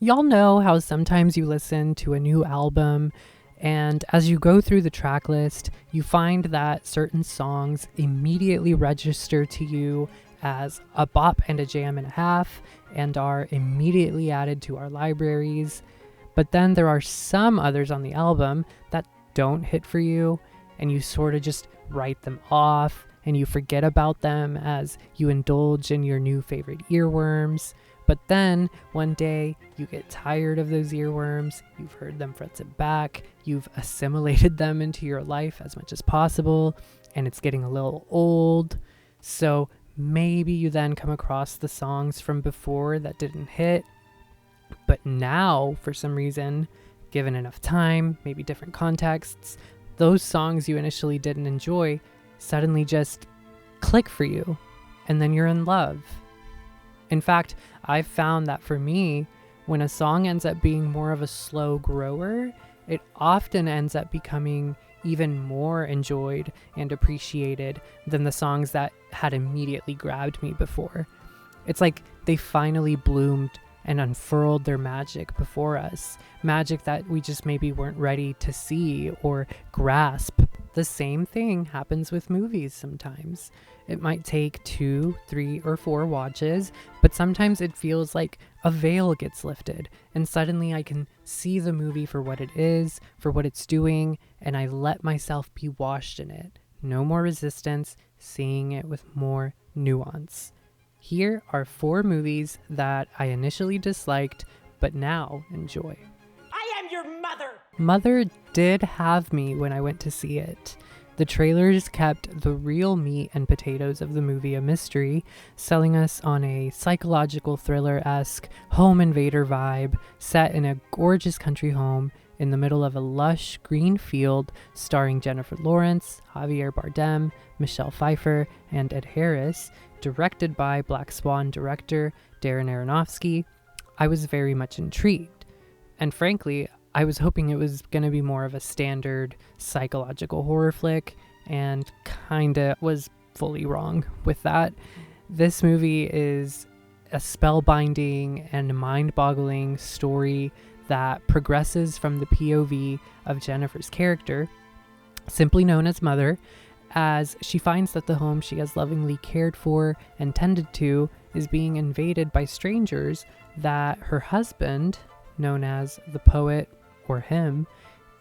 Y'all know how sometimes you listen to a new album, and as you go through the track list, you find that certain songs immediately register to you as a bop and a jam and a half and are immediately added to our libraries. But then there are some others on the album that don't hit for you, and you sort of just write them off and you forget about them as you indulge in your new favorite earworms. But then one day you get tired of those earworms, you've heard them front and back, you've assimilated them into your life as much as possible, and it's getting a little old. So maybe you then come across the songs from before that didn't hit, but now, for some reason, given enough time, maybe different contexts, those songs you initially didn't enjoy suddenly just click for you, and then you're in love. In fact, I've found that for me, when a song ends up being more of a slow grower, it often ends up becoming even more enjoyed and appreciated than the songs that had immediately grabbed me before. It's like they finally bloomed and unfurled their magic before us, magic that we just maybe weren't ready to see or grasp. The same thing happens with movies sometimes. It might take 2, 3, or 4 watches, but sometimes it feels like a veil gets lifted, and suddenly I can see the movie for what it is, for what it's doing, and I let myself be washed in it. No more resistance, seeing it with more nuance. Here are 4 movies that I initially disliked, but now enjoy. I am your mother! Mother did have me when I went to see it. The trailers kept the real meat and potatoes of the movie a mystery, selling us on a psychological thriller-esque home invader vibe set in a gorgeous country home in the middle of a lush green field starring Jennifer Lawrence, Javier Bardem, Michelle Pfeiffer, and Ed Harris, directed by Black Swan director Darren Aronofsky. I was very much intrigued. And frankly, I was hoping it was going to be more of a standard psychological horror flick, and kinda was fully wrong with that. This movie is a spellbinding and mind-boggling story that progresses from the POV of Jennifer's character, simply known as Mother, as she finds that the home she has lovingly cared for and tended to is being invaded by strangers that her husband, known as the poet or him,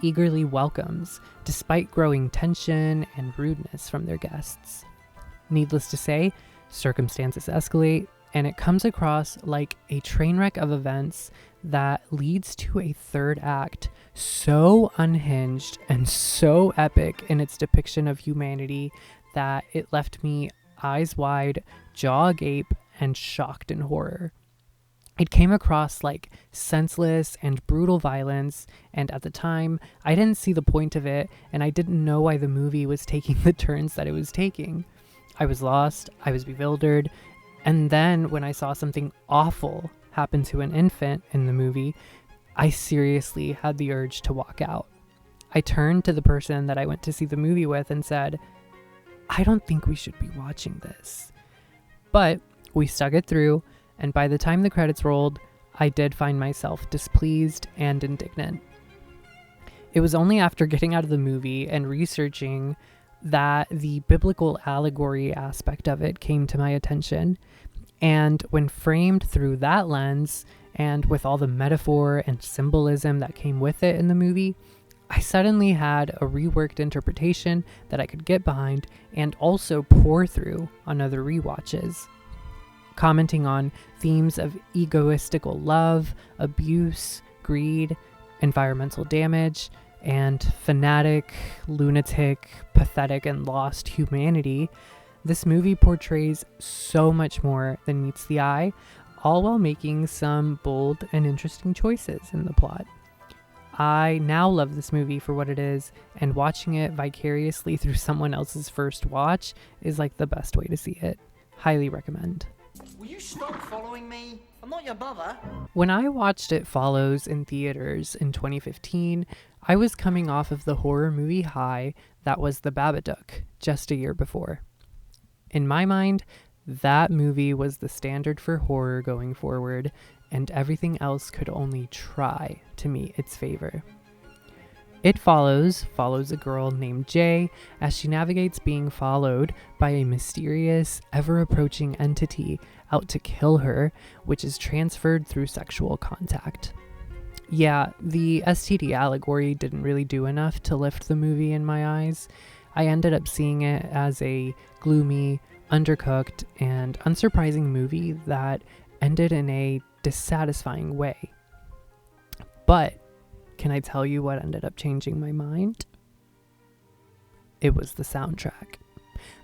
eagerly welcomes, despite growing tension and rudeness from their guests. Needless to say, circumstances escalate, and it comes across like a train wreck of events that leads to a third act so unhinged and so epic in its depiction of humanity that it left me eyes wide, jaw agape, and shocked in horror. It came across like senseless and brutal violence, and at the time, I didn't see the point of it, and I didn't know why the movie was taking the turns that it was taking. I was lost, I was bewildered, and then when I saw something awful happen to an infant in the movie, I seriously had the urge to walk out. I turned to the person that I went to see the movie with and said, I don't think we should be watching this. But we stuck it through, and by the time the credits rolled, I did find myself displeased and indignant. It was only after getting out of the movie and researching that the biblical allegory aspect of it came to my attention. And when framed through that lens, and with all the metaphor and symbolism that came with it in the movie, I suddenly had a reworked interpretation that I could get behind and also pour through on other rewatches. Commenting on themes of egoistical love, abuse, greed, environmental damage, and fanatic, lunatic, pathetic, and lost humanity, this movie portrays so much more than meets the eye, all while making some bold and interesting choices in the plot. I now love this movie for what it is, and watching it vicariously through someone else's first watch is like the best way to see it. Highly recommend. Will you stop following me? I'm not your mother. When I watched It Follows in theaters in 2015, I was coming off of the horror movie high that was The Babadook just a year before. In my mind, that movie was the standard for horror going forward, and everything else could only try to meet its favor. It follows a girl named Jay as she navigates being followed by a mysterious, ever-approaching entity out to kill her, which is transferred through sexual contact. Yeah, the STD allegory didn't really do enough to lift the movie in my eyes. I ended up seeing it as a gloomy, undercooked, and unsurprising movie that ended in a dissatisfying way. But can I tell you what ended up changing my mind? It was the soundtrack.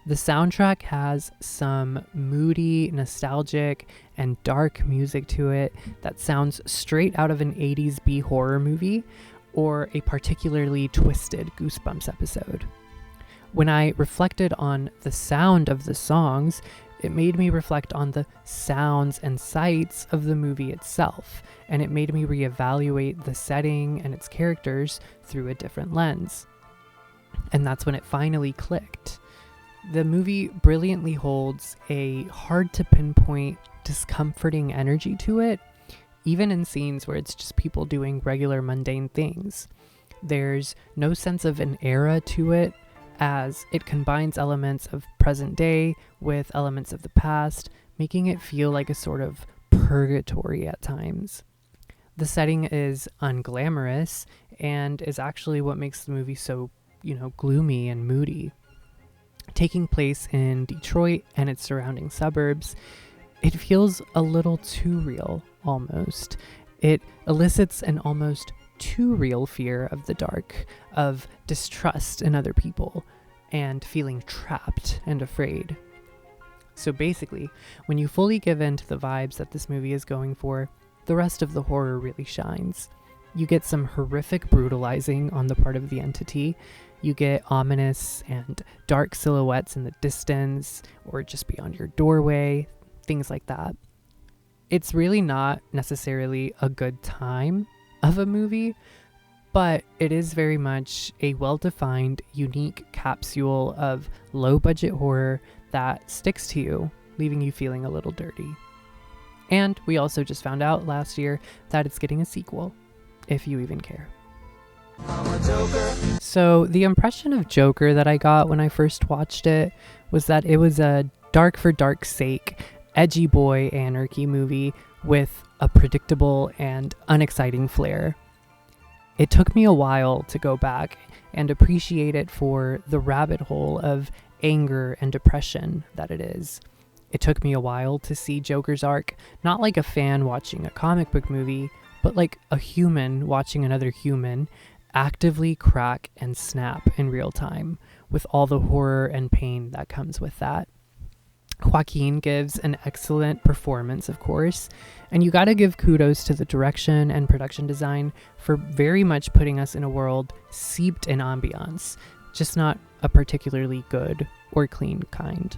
The soundtrack has some moody, nostalgic, and dark music to it that sounds straight out of an 80s B horror movie or a particularly twisted Goosebumps episode. When I reflected on the sound of the songs, it made me reflect on the sounds and sights of the movie itself, and it made me reevaluate the setting and its characters through a different lens. And that's when it finally clicked. The movie brilliantly holds a hard-to-pinpoint, discomforting energy to it, even in scenes where it's just people doing regular mundane things. There's no sense of an era to it, as it combines elements of present day with elements of the past, making it feel like a sort of purgatory at times. The setting is unglamorous and is actually what makes the movie so, gloomy and moody. Taking place in Detroit and its surrounding suburbs, it feels a little too real, almost. It elicits an almost too real fear of the dark, of distrust in other people, and feeling trapped and afraid. So basically, when you fully give in to the vibes that this movie is going for, the rest of the horror really shines. You get some horrific brutalizing on the part of the entity. You get ominous and dark silhouettes in the distance, or just beyond your doorway, things like that. It's really not necessarily a good time of a movie, but it is very much a well-defined, unique capsule of low-budget horror that sticks to you, leaving you feeling a little dirty. And we also just found out last year that it's getting a sequel, if you even care. So the impression of Joker that I got when I first watched it was that it was a dark for dark's sake, edgy boy anarchy movie with a predictable and unexciting flair. It took me a while to go back and appreciate it for the rabbit hole of anger and depression that it is. It took me a while to see Joker's arc not like a fan watching a comic book movie, but like a human watching another human actively crack and snap in real time, with all the horror and pain that comes with that. Joaquin gives an excellent performance, of course, and you gotta give kudos to the direction and production design for very much putting us in a world seeped in ambiance, just not a particularly good or clean kind.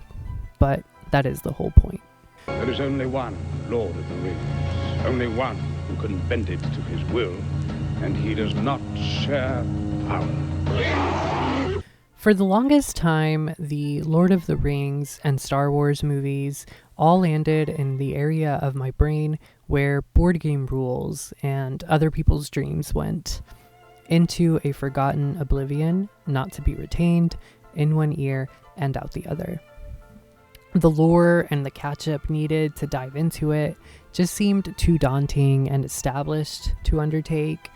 But that is the whole point. There is only one Lord of the Rings, only one who can bend it to his will, and he does not share power. For the longest time, the Lord of the Rings and Star Wars movies all landed in the area of my brain where board game rules and other people's dreams went, into a forgotten oblivion, not to be retained, in one ear and out the other. The lore and the catch-up needed to dive into it just seemed too daunting and established to undertake.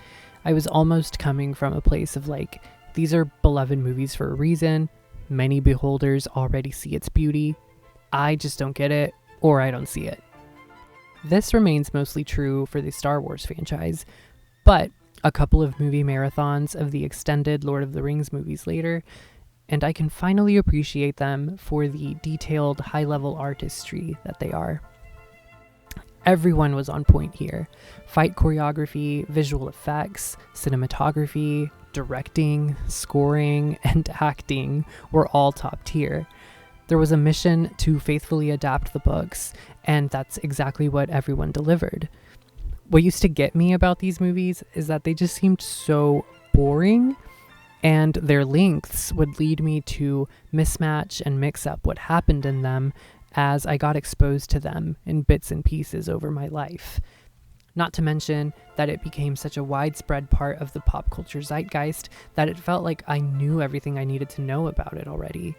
I was almost coming from a place of like, these are beloved movies for a reason. Many beholders already see its beauty. I just don't get it, or I don't see it. This remains mostly true for the Star Wars franchise, but a couple of movie marathons of the extended Lord of the Rings movies later, and I can finally appreciate them for the detailed, high-level artistry that they are. Everyone was on point here. Fight choreography, visual effects, cinematography, directing, scoring, and acting were all top tier. There was a mission to faithfully adapt the books, and that's exactly what everyone delivered. What used to get me about these movies is that they just seemed so boring, and their lengths would lead me to mismatch and mix up what happened in them as I got exposed to them in bits and pieces over my life. Not to mention that it became such a widespread part of the pop culture zeitgeist that it felt like I knew everything I needed to know about it already.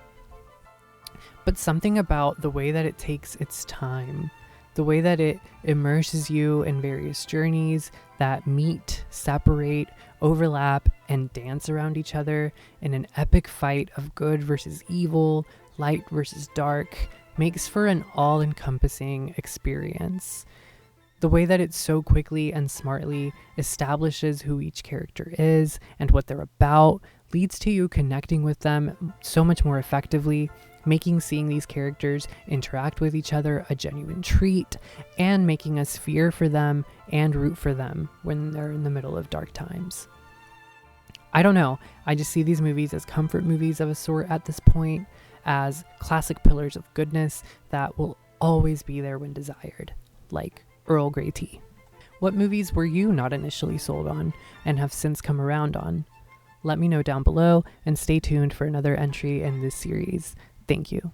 But something about the way that it takes its time, the way that it immerses you in various journeys that meet, separate, overlap, and dance around each other in an epic fight of good versus evil, light versus dark, makes for an all-encompassing experience. The way that it so quickly and smartly establishes who each character is and what they're about leads to you connecting with them so much more effectively, making seeing these characters interact with each other a genuine treat, and making us fear for them and root for them when they're in the middle of dark times. I don't know, I just see these movies as comfort movies of a sort at this point, as classic pillars of goodness that will always be there when desired, like Earl Grey tea. What movies were you not initially sold on and have since come around on? Let me know down below, and stay tuned for another entry in this series. Thank you.